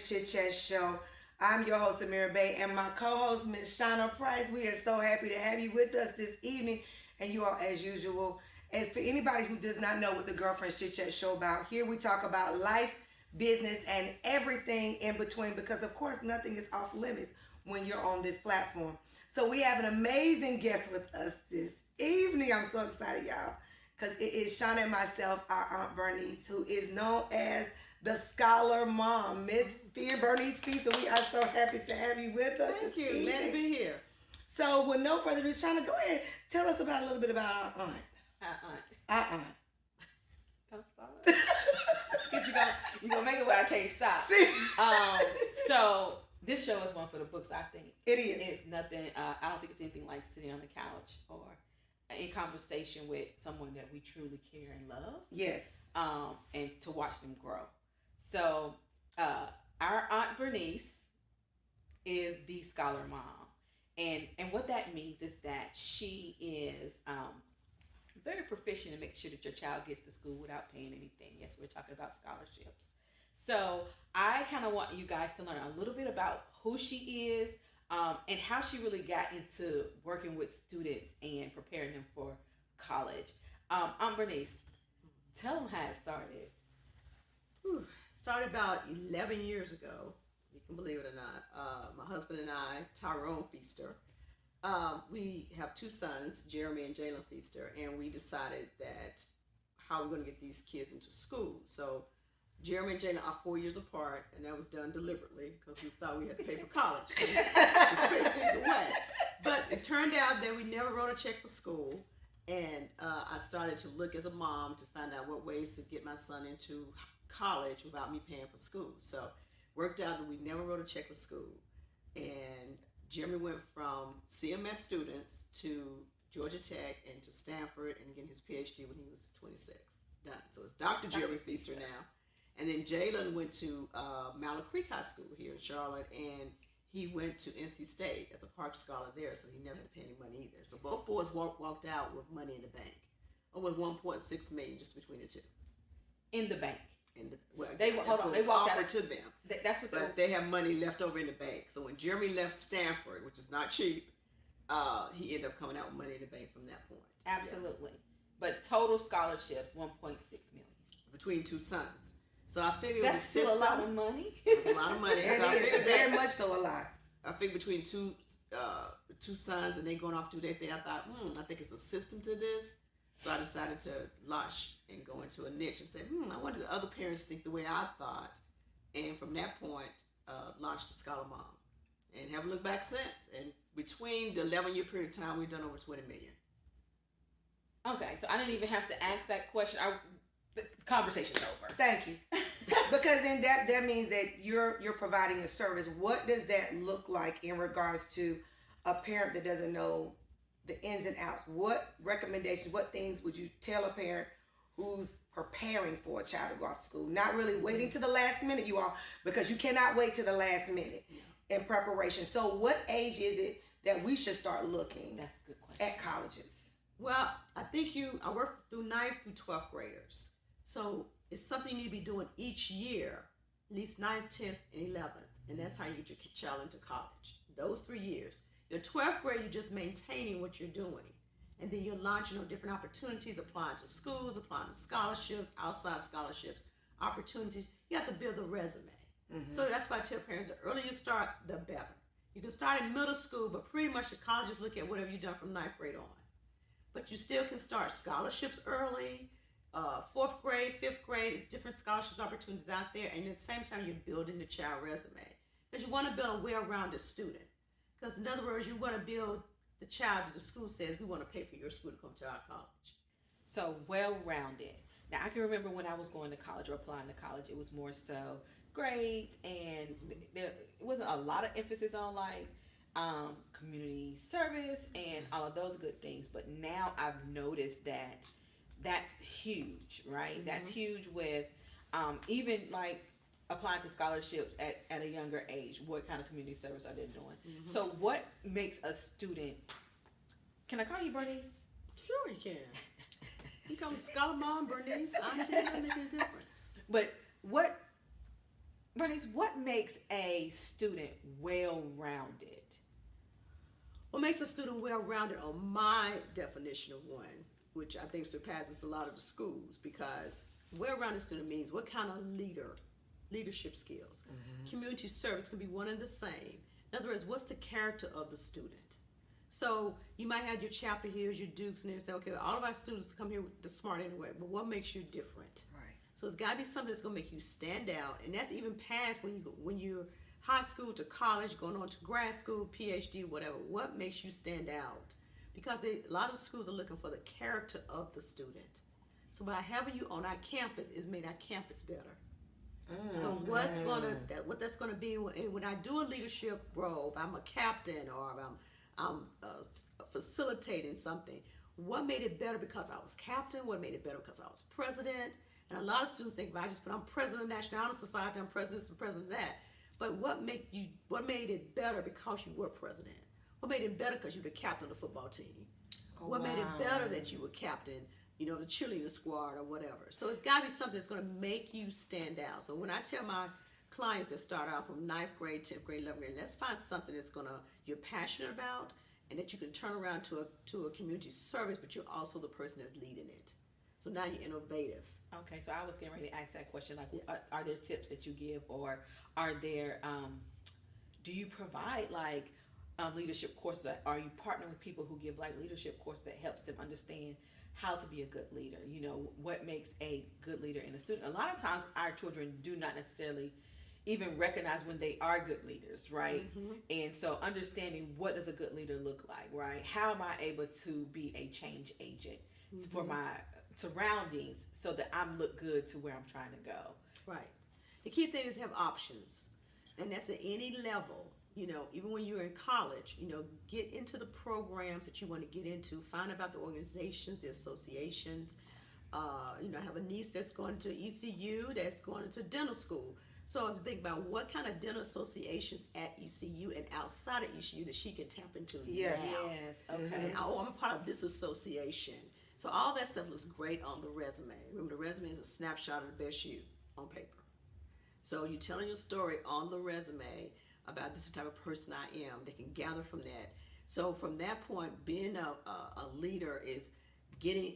Girlfriends Chit Chat Show. I'm your host, Amira Bay, and my co-host, Miss Shauna Price. We are so happy to have you with us this evening, and you all, as usual. And for anybody who does not know what the Girlfriends Chit Chat Show about, here we talk about life, business, and everything in between, because of course nothing is off limits when you're on this platform. So we have an amazing guest with us this evening. I'm so excited, y'all, because it is Shauna and myself, our Aunt Bernice, who is known as the Scholar Mom, Miss Bernice Feast, and we are so happy to have you with us. Thank you. Glad to be here. So, with no further ado, Shauna, go ahead, tell us about a little bit about our aunt. Our aunt. Don't stop. Because you're gonna make it where I can't stop. See? So this show is one for the books. I think it is. It's nothing. I don't think it's anything like sitting on the couch or in conversation with someone that we truly care and love. Yes. And to watch them grow. So, our Aunt Bernice is the Scholar Mom. And what that means is that she is very proficient in making sure that your child gets to school without paying anything. Yes, we're talking about scholarships. So, I kind of want you guys to learn a little bit about who she is and how she really got into working with students and preparing them for college. Aunt Bernice, tell them how it started. Started about 11 years ago. You can believe it or not. My husband and I, Tyrone Feaster, we have two sons, Jeremy and Jalen Feaster, and we decided that how we're going to get these kids into school. So Jeremy and Jalen are 4 years apart, and that was done deliberately because we thought we had to pay for college to spread things away. But it turned out that we never wrote a check for school. And I started to look as a mom to find out what ways to get my son into college without me paying for school. So worked out that we never wrote a check for school. And Jeremy went from CMS students to Georgia Tech and to Stanford and getting his PhD when he was 26. Done. So it's Dr. Jeremy Feaster now. And then Jalen went to Mallard Creek High School here in Charlotte, and he went to NC State as a Park Scholar there, so he never had to pay any money either. So both boys walked out with money in the bank, or with $1.6 million just between the two. In the bank. They walked out to them. That's what. But they have money left over in the bank. So when Jeremy left Stanford, which is not cheap, he ended up coming out with money in the bank from that point. Absolutely. Yeah. But total scholarships, $1.6 million between two sons. So I figured that's still a lot of money. It's a lot of money. So I figured very much so a lot. I figured between two sons and they going off to do their thing, I thought, I think it's a system to this. So I decided to launch and go into a niche and say, I wonder if other parents think the way I thought. And from that point, launched the Scholar Mom. And haven't looked back since. And between the 11-year period of time, we've done over 20 million. Okay, so I didn't even have to ask that question. The conversation's over. Thank you. Because then that means that you're providing a service. What does that look like in regards to a parent that doesn't know the ins and outs? What recommendations, what things would you tell a parent who's preparing for a child to go off to school? Not really waiting to the last minute, you all, because you cannot wait to the last minute in preparation. So what age is it that we should start looking That's a good question. at colleges? Well, I think I work through 9th through 12th graders. So it's something you need to be doing each year, at least 9th, 10th, and 11th. And that's how you get your child into college. Those 3 years. Your 12th grade, you're just maintaining what you're doing. And then you're launching different opportunities, applying to schools, applying to scholarships, outside scholarships, opportunities. You have to build a resume. Mm-hmm. So that's why I tell parents, the earlier you start, the better. You can start in middle school, but pretty much the colleges look at whatever you've done from 9th grade on. But you still can start scholarships early. 4th grade, 5th grade, it's different scholarships opportunities out there. And at the same time, you're building the child resume. Because you want to build a well-rounded student. Because in other words, you want to build the child that the school says, we want to pay for your school to come to our college. So well-rounded. Now, I can remember when I was going to college or applying to college, it was more so grades, and there wasn't a lot of emphasis on like community service and all of those good things. But now I've noticed that that's huge, right? Mm-hmm. That's huge with even like applying to scholarships at a younger age. What kind of community service are they doing? Mm-hmm. So what makes a student, can I call you Bernice? Sure you can. You call me Scholar Mom, Bernice. I'm telling you, making a difference. But what Bernice, what makes a student well-rounded? What makes a student well-rounded on my definition of one, which I think surpasses a lot of the schools, because well-rounded student means what kind of leadership skills. Community service can be one and the same. In other words, what's the character of the student? So you might have your Chapel Hills, your Dukes, and they say, okay, all of our students come here with the smart anyway, but what makes you different? Right. So it's got to be something that's going to make you stand out, and that's even past when you're high school to college, going on to grad school, PhD, whatever. What makes you stand out? Because a lot of schools are looking for the character of the student. So by having you on our campus, it's made our campus better. So what that's gonna be when I do a leadership role, if I'm a captain or if I'm facilitating something, what made it better because I was captain? What made it better because I was president? And a lot of students think, if I just put I'm president of the National Honor Society, I'm president and president of that. But what made it better because you were president? What made it better because you were the captain of the football team? What made it better that you were captain, the cheerleading squad or whatever? So it's got to be something that's going to make you stand out. So when I tell my clients that start out from 9th grade, 10th grade, 11th grade, let's find something that's you're passionate about and that you can turn around to a community service, but you're also the person that's leading it. So now you're innovative. Okay, so I was getting ready to ask that question. Like, are there tips that you give, or are there? Do you provide leadership courses? Are you partnering with people who give leadership courses that helps them understand how to be a good leader? What makes a good leader in a student? A lot of times, our children do not necessarily even recognize when they are good leaders, right? And so, understanding what does a good leader look like, right? How am I able to be a change agent for my surroundings so that I'm look good to where I'm trying to go? Right. The key thing is have options, and that's at any level. Even when you're in college, get into the programs that you want to get into. Find about the organizations, the associations. I have a niece that's going to ECU, that's going into dental school. So if you think about what kind of dental associations at ECU and outside of ECU that she can tap into now. Yes. Okay. And, I'm a part of this association. So all that stuff looks great on the resume. Remember, the resume is a snapshot of the best you on paper. So you're telling your story on the resume about this is the type of person I am. They can gather from that. So from that point, being a leader is being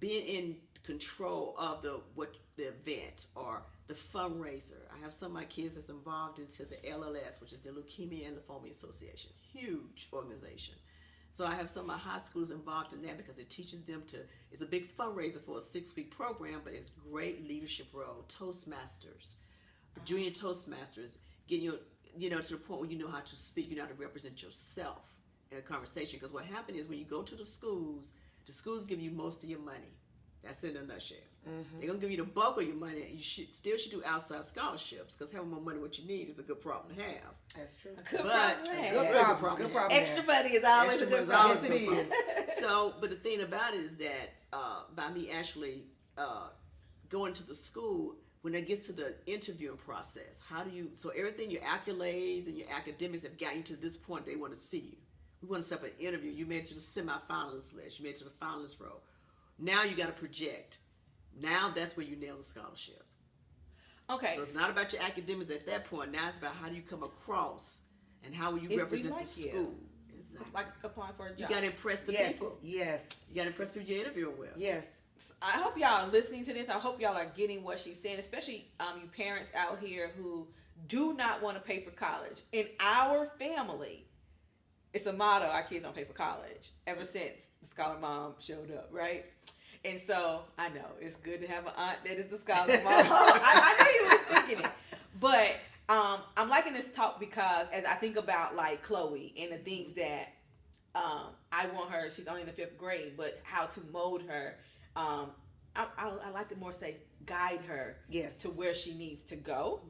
in control of the event or the fundraiser. I have some of my kids that's involved into the LLS, which is the Leukemia and Lymphoma Association. Huge organization. So I have some of my high schools involved in that because it teaches them it's a big fundraiser for a 6-week program, but it's great leadership role. Toastmasters, junior Toastmasters, getting you to the point where you know how to speak, you know how to represent yourself in a conversation. Because what happens is when you go to the schools give you most of your money. That's in a nutshell. They're going to give you the bulk of your money, and you still should do outside scholarships, because having more money than what you need is a good problem to have. That's true. Good problem. Good problem. Extra money is always a good problem. Yes, it is. So, but the thing about it is that by me actually going to the school, when it gets to the interviewing process, so everything, your accolades and your academics have gotten you to this point, they want to see you. We want to set up an interview. You made it to the semifinalist list. You made it to the finalist row. Now you got to project. Now that's where you nail the scholarship. Okay. So it's not about your academics at that point. Now it's about how do you come across and how will you represent the school. Exactly. It's like applying for a job. You got to impress the people. Yes. You got to impress people you're interviewing with. Yes. I hope y'all are listening to this. I hope y'all are getting what she's saying, especially you parents out here who do not want to pay for college. In our family, it's a motto: our kids don't pay for college. Ever since the scholar mom showed up, right? And so I know it's good to have an aunt that is the scholar mom. I know you was thinking it, but I'm liking this talk because as I think about Chloe and the things that I want her. She's only in the 5th grade, but how to mold her. I like to more say guide her to where she needs to go.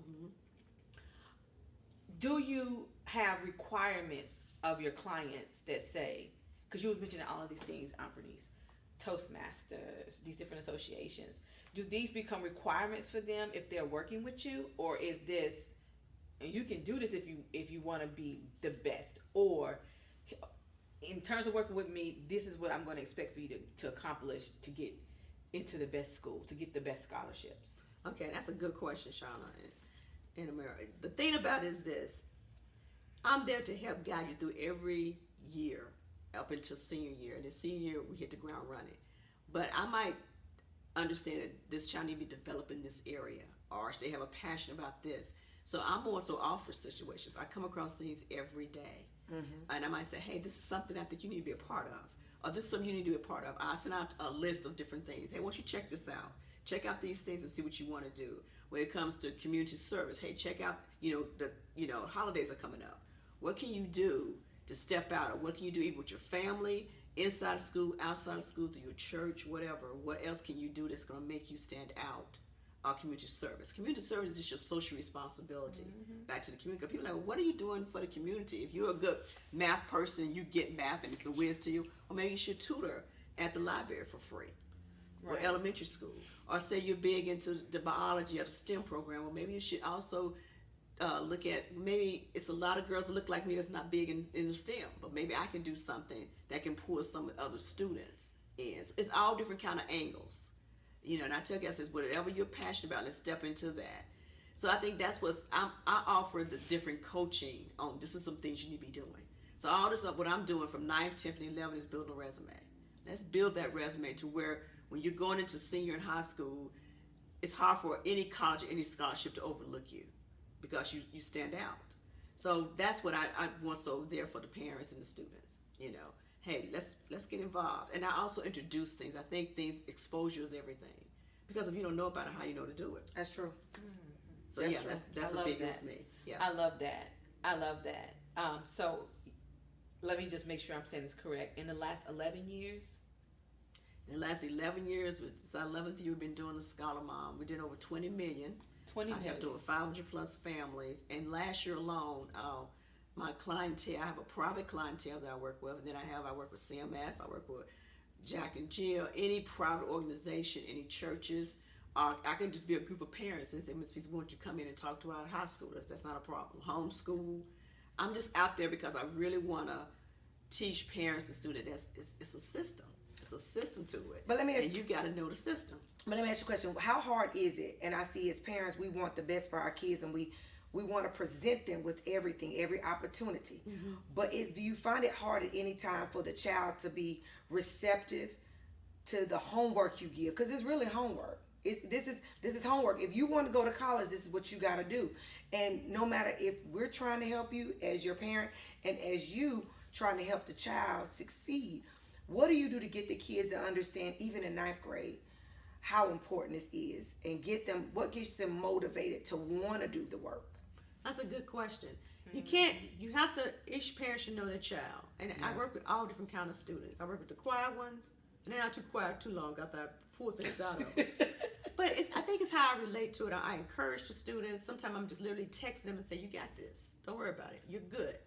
Do you have requirements of your clients that say, because you was mentioning all of these things, Aunt Bernice, Toastmasters, these different associations, do these become requirements for them if they're working with you, or is this, and you can do this if you want to be the best, or in terms of working with me, this is what I'm going to expect for you to accomplish to get into the best school, to get the best scholarships? Okay, that's a good question, Shauna. in America. The thing about it is this: I'm there to help guide you through every year up until senior year. And the senior year, we hit the ground running. But I might understand that this child need to be developed in this area, or they have a passion about this. So I'm also offer situations. I come across things every day. And I might say, hey, this is something I think you need to be a part of. Or this is something you need to be a part of. I send out a list of different things. Hey, why don't you check this out? Check out these things and see what you want to do. When it comes to community service, hey, check out, holidays are coming up. What can you do to step out? Or what can you do even with your family, inside of school, outside of school, through your church, whatever? What else can you do that's going to make you stand out? Community service. Community service is just your social responsibility back to the community. People are like, well, what are you doing for the community? If you're a good math person, you get math and it's a whiz to you, or maybe you should tutor at the library for free, or elementary school. Or say you're big into the biology or the STEM program, well, maybe you should also look at, maybe it's a lot of girls that look like me that's not big in the STEM, but maybe I can do something that can pull some other students in. It's all different kind of angles. And I tell guys, whatever you're passionate about, let's step into that. So I think that's I offer the different coaching on, this is some things you need to be doing. So all this, what I'm doing from 9th, 10th, and 11th is building a resume. Let's build that resume to where when you're going into senior and high school, it's hard for any college or any scholarship to overlook you because you stand out. So that's what I want so there for the parents and the students, Hey, let's get involved. And I also introduce things. I think exposure is everything. Because if you don't know about it, how you know to do it? That's true. So that's a big one for me. Yeah. I love that. So let me just make sure I'm saying this correct. In the last 11 years? In the last 11 years, since our 11th year, we've been doing the Scholar Mom. We did over 20 million. I helped over 500 plus families. And last year alone, my clientele, I have a private clientele that I work with, and then I work with CMS, I work with Jack and Jill, any private organization, any churches, I can just be a group of parents and say, Ms. Peace, won't you come in and talk to our high schoolers? That's not a problem. Homeschool. I'm just out there because I really want to teach parents and students it's a system. It's a system to it. But let me ask and you got to know the system. But let me ask you a question. How hard is it? And I see as parents, we want the best for our kids, and we want to present them with everything, every opportunity. But do you find it hard at any time for the child to be receptive to the homework you give? Because it's really homework. This is homework. If you want to go to college, this is what you got to do. And no matter if we're trying to help you as your parent and as you trying to help the child succeed, what do you do to get the kids to understand, even in 9th grade, how important this is, and what gets them motivated to want to do the work? That's a good question. Each parent should know their child. And I work with all different kind of students. I work with the quiet ones, and they're not too quiet too long after I pull things out of them. But I think it's how I relate to it. I encourage the students. Sometimes I'm just literally texting them and say, you got this. Don't worry about it. You're good.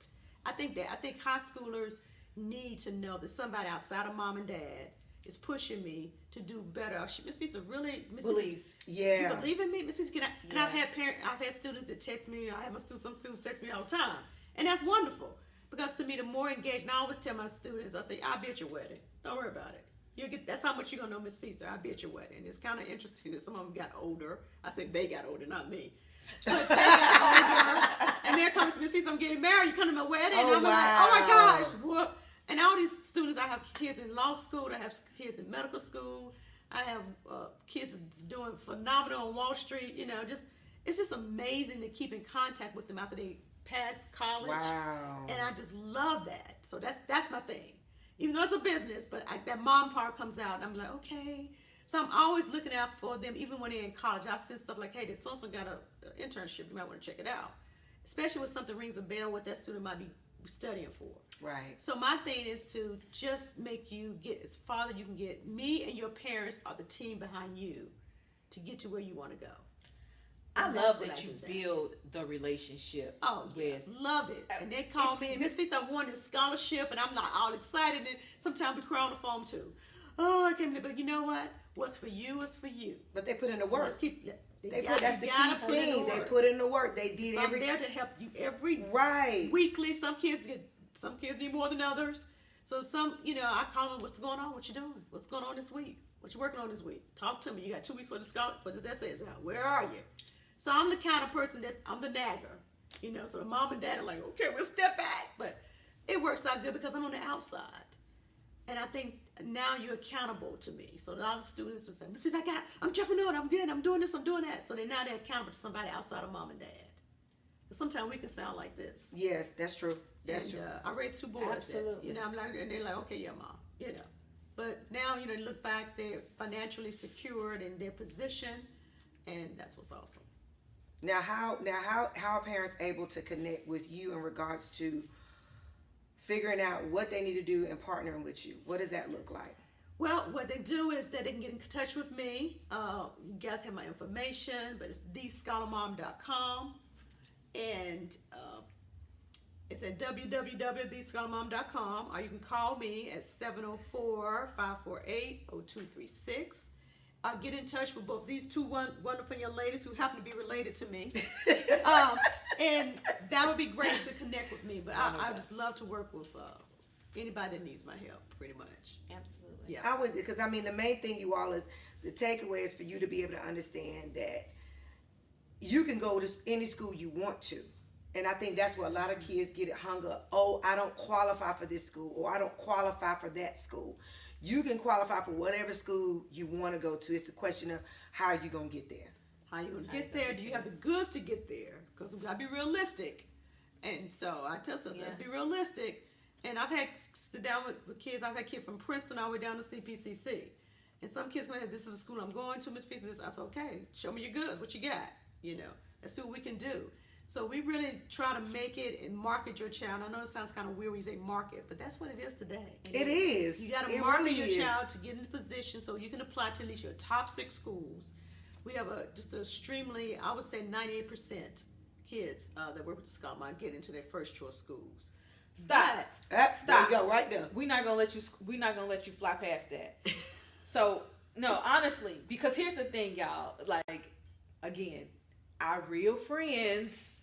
I think high schoolers need to know that somebody outside of mom and dad is pushing me to do better. Miss Pizza really believes. You believe in me, Miss Pizza? And I've had students that text me. I have some students text me all the time, and that's wonderful because to me, the more engaged. And I always tell my students, I say, I'll be at your wedding. Don't worry about it. That's how much you're gonna know Miss Pizza. I'll be at your wedding. It's kind of interesting that some of them got older. I say they got older, not me. But they got older, and there comes Miss Pizza. I'm getting married. You come to my wedding, and I'm like, oh my gosh, what? And all these students, I have kids in law school, I have kids in medical school, I have kids doing phenomenal on Wall Street. It's just amazing to keep in contact with them after they pass college. Wow. And I just love that. So that's my thing. Even though it's a business, but that mom part comes out, and I'm like, okay. So I'm always looking out for them, even when they're in college. I send stuff like, hey, this so-and-so got an internship, you might want to check it out. Especially when something rings a bell, what that student might be studying for. Right. So my thing is to just make you get as far as you can get. Me and your parents are the team behind you to get to where you want to go. I love that you build the relationship. Oh, yeah. Love it. And they call me, Miss Feast, I won this scholarship, and I'm like all excited, and sometimes we cry on the phone too. Oh, I can't believe it. But you know what? What's for you is for you. But they put in the work. That's the key thing. They put in the work. They did I'm there to help you every weekly. Some kids need more than others. So I call them, what's going on? What you doing? What's going on this week? What you working on this week? Talk to me. You got 2 weeks for the essays out. Where are you? So I'm the kind of person I'm the nagger, so the mom and dad are like, okay, we'll step back. But it works out good because I'm on the outside. And I think now you're accountable to me. So a lot of students will say, Miss Reese, I'm jumping on, I'm good, I'm doing this, I'm doing that. So they're accountable to somebody outside of mom and dad. But sometimes we can sound like this. Yes, that's true. That's true. I raised 2 boys. Absolutely. I'm like, and they're like, okay, yeah, mom, But now, look back, they're financially secured in their position, and that's what's awesome. Now, how are parents able to connect with you in regards to figuring out what they need to do and partnering with you? What does that look like? Well, what they do is that they can get in touch with me. You guys have my information, but it's thescholarmom.com, and it's at www.thescholarmom.com, or you can call me at 704-548-0236. Get in touch with both these 2 wonderful young ladies who happen to be related to me. And that would be great to connect with me. But I just love to work with anybody that needs my help, pretty much. Absolutely. Yeah. I would, because I mean, the main thing, you all, is the takeaway is for you to be able to understand that you can go to any school you want to. And I think that's where a lot of kids get it hung up. Oh, I don't qualify for this school, or I don't qualify for that school. You can qualify for whatever school you want to go to. It's the question of how are you going to get there. How you going to get there? Do you have the goods to get there? Because we got to be realistic. And so I tell students, let's be realistic. And I've had sit down with kids. I've had kids from Princeton all the way down to CPCC. And some kids come in, this is a school I'm going to, Miss Pieces. I said, okay, show me your goods, what you got. Let's see what we can do. So we really try to make it and market your child. I know it sounds kind of weird when you say market, but that's what it is today. It is. You got to market your child to get in the position so you can apply to at least your top 6 schools. We have just extremely, I would say 98% kids that work with the Scholar Mom get into their first choice schools. Stop. There you go, right there. We're not gonna let you fly past that. So no, honestly, because here's the thing, y'all. Like, again, our real friends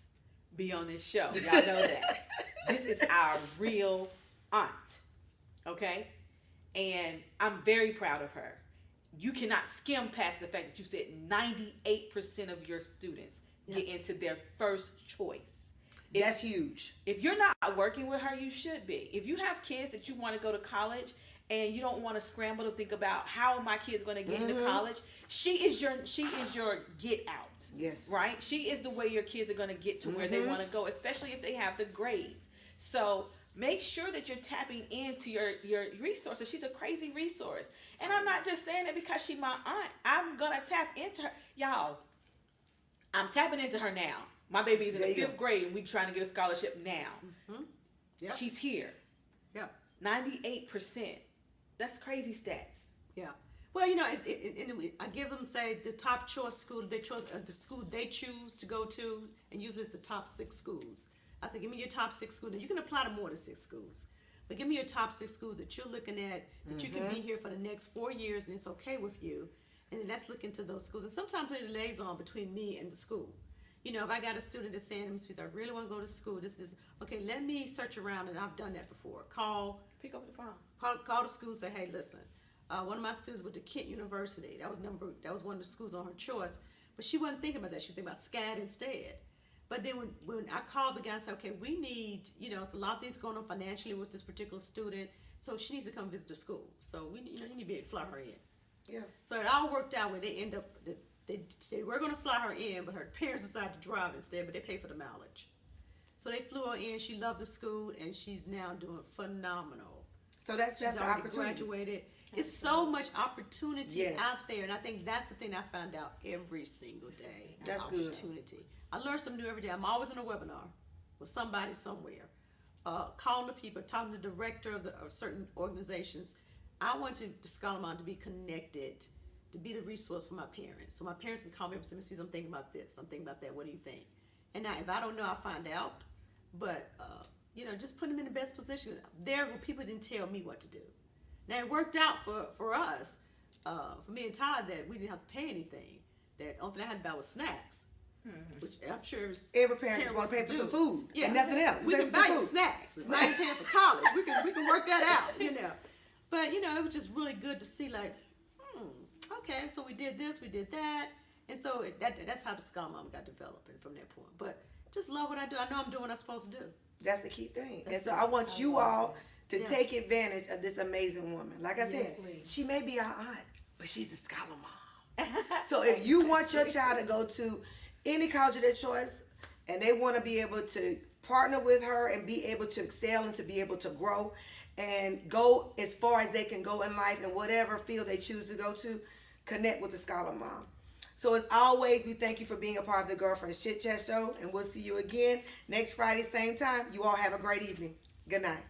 be on this show. Y'all know that. This is our real aunt. Okay? And I'm very proud of her. You cannot skim past the fact that you said 98% of your students get into their first choice. That's huge. If you're not working with her, you should be. If you have kids that you want to go to college and you don't want to scramble to think about how are my kids going to get into college, she is your get out. Yes. Right? She is the way your kids are going to get to where they want to go, especially if they have the grades. So make sure that you're tapping into your resources. She's a crazy resource. And I'm not just saying it because she's my aunt. I'm going to tap into her. Y'all, I'm tapping into her now. My baby is in the 5th grade and we're trying to get a scholarship now. Yep. She's here. Yeah. 98%. That's crazy stats. Yeah. Well, I give them, say, the top choice school, the school they choose to go to, and usually it's the top 6 schools. I said, give me your top 6 schools. Now, you can apply to more than 6 schools, but give me your top 6 schools that you're looking at, that you can be here for the next 4 years, and it's okay with you. And then let's look into those schools. And sometimes there's a liaison between me and the school. If I got a student that's saying, Ms. Peace, I really want to go to school, okay, let me search around, and I've done that before. Pick up the phone. Call the school and say, hey, listen, one of my students went to Kent University. That was one of the schools on her choice, but she wasn't thinking about that. She was thinking about SCAD instead. But then when I called the guy and said, okay, we need, it's a lot of things going on financially with this particular student, so she needs to come visit the school. So we, you need to be able to fly her in. Yeah. So it all worked out where they end up. They were going to fly her in, but her parents decided to drive instead, but they paid for the mileage. So they flew her in. She loved the school, and she's now doing phenomenal. So that's the opportunity. Graduated. It's so much opportunity out there, and I think that's the thing I found out every single day. That's opportunity. Good. I learn something new every day. I'm always in a webinar with somebody somewhere, calling the people, talking to the director of certain organizations. I want the Scholar Mom to be connected, to be the resource for my parents. So my parents can call me up and say, Ms. Peace, I'm thinking about this, I'm thinking about that, what do you think? And now, if I don't know, I'll find out. But, just put them in the best position. There were people that didn't tell me what to do. Now, it worked out for us, for me and Todd, that we didn't have to pay anything. That only thing I had to buy was snacks, which I'm sure every parent just want to pay for some food and nothing else. We can buy you snacks. It's not even paying for college. We can work that out, But, it was just really good to see, like, okay, so we did this, we did that, And so that's how the Scholar Mom got developed from that point. But just love what I do. I know I'm doing what I'm supposed to do. That's the key thing. That's and so it. I want you all to Yeah. take advantage of this amazing woman. Like I said, Yes. she may be our aunt, but she's the Scholar Mom. So if you want your child to go to any college of their choice and they want to be able to partner with her and be able to excel and to be able to grow and go as far as they can go in life in whatever field they choose to go to, connect with the Scholar Mom. So as always, we thank you for being a part of the Girlfriends Chit Chat Show, and we'll see you again next Friday, same time. You all have a great evening. Good night.